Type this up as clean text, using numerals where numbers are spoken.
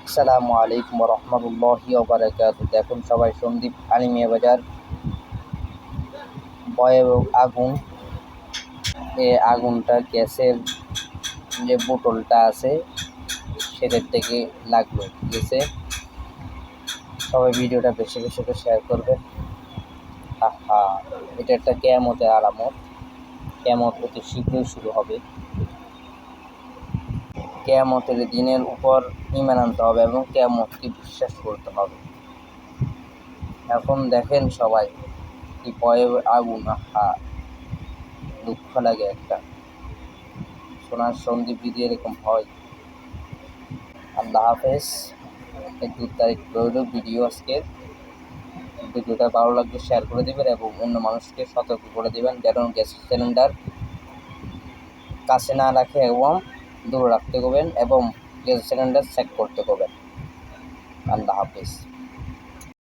আসসালামু আলাইকুম রহমতুল্লাহি ওয়া বারাকাতুহু। দেখুন সবাই সন্দীপ আনিমিয়া বাজার ভয়াবহ আগুন। এই আগুনটা গ্যাসের যে বোতলটা আছে সেটার থেকে লাগলো গেছে। সবাই ভিডিওটা বেশি বেশি করে শেয়ার করবেন। আহা, এটা একটা কিয়ামতের আলামত। কিয়ামত অতি শীঘ্রই শুরু হবে। কিয়ামতের দিনের উপর ঈমান আনতে হবে এবং কিয়ামতকে বিশ্বাস করতে হবে। এখন দেখেন সবাই কি ভয়াবহ আগুন। আহা, দুঃখ লাগে একটা। সোনার সন্দীপ যদি এরকম হয়। আল্লাহ হাফেজ। 2 তারিখ রইল ভিডিও আজকের। ভিডিওটা ভালো লাগলে শেয়ার করে দেবেন এবং অন্য মানুষকে সতর্ক করে দেবেন যেন গ্যাস সিলিন্ডার কাছে না রাখে এবং দূরে রাখতে করবেন এবং গ্যাস সিলিন্ডার চেক করতে করবেন। আল্লাহ হাফেজ।